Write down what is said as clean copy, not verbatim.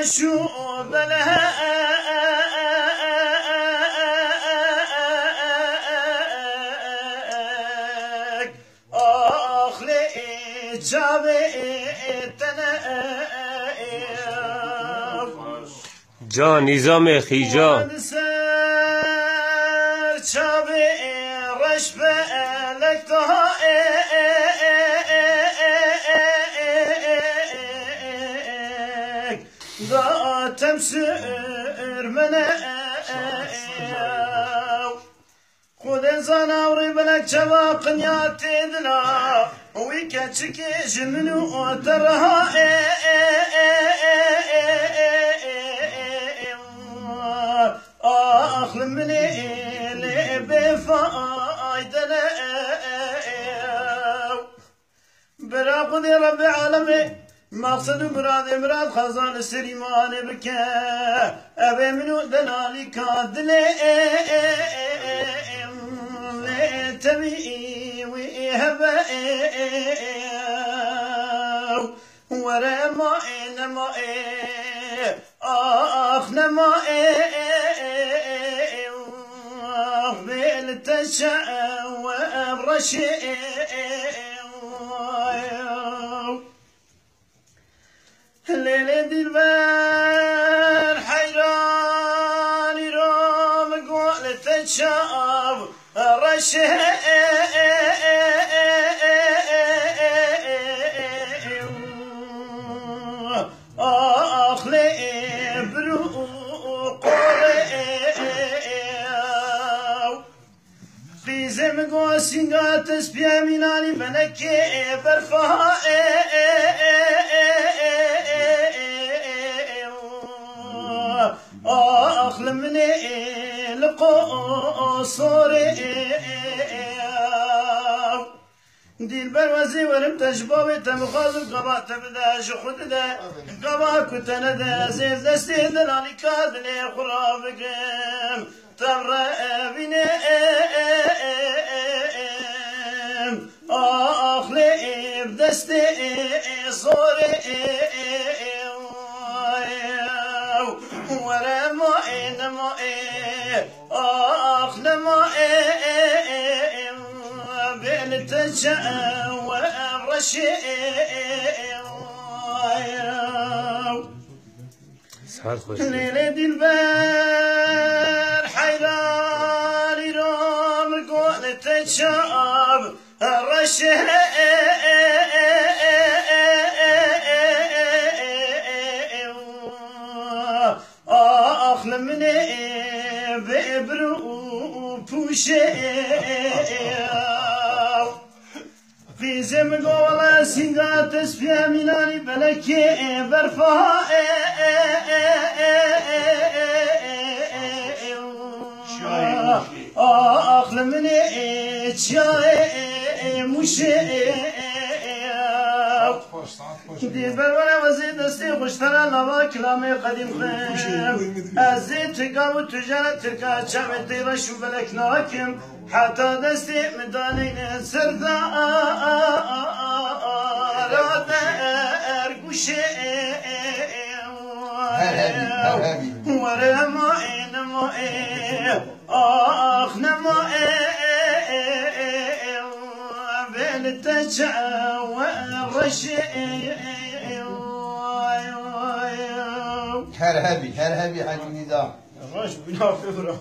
وشوب لها أخلي جابتنا جا نظام خیجا شابي رشبة لكتها دا تمسر من خود زناوري بلك شبا قنيات دلا ويكا تشكي جمنو ترها أخل مني بفايدنا برا قدي رب العالمين مقصد مراد خزان السريمان بكى أبي منو دلالي كادلي تبي ويهبا ورا ما إنما أخنما بالتشاء والرشيء الليل دير حيران يروم قول التشاء الرشيء أخلي بروق في زمن قوسين تسبيا ميلاني بنكي برفا أخل مني القصور دير بروزي ورم تجبابي تمخاز قبا تبدا شخد دا قبا كتنا دا زيد دستي دلالي كادلي خرافكم تبرا بني أخلي بدستي صوري ورا ما إنما أخلما بالتجاء والرشيء ليلة البار حيران يروم قول التجاء الرشيء أخل مني بإبرو بوشي في زمن قولا سنغا تسبيا ميلاني بلكي برفا أخل مني شاي مشي دير بروانا وزيد دستي خوشترا لوا كلامي قديم خيم أزيد تقام التجارة تركا شامل ديرا شو بلك ناكم حتى دستي مدانين سردا رادا أرقوشي ورما إنما أخنما بالتجاء والرشيء هرهبي حاج نظام الرش بنا فبرة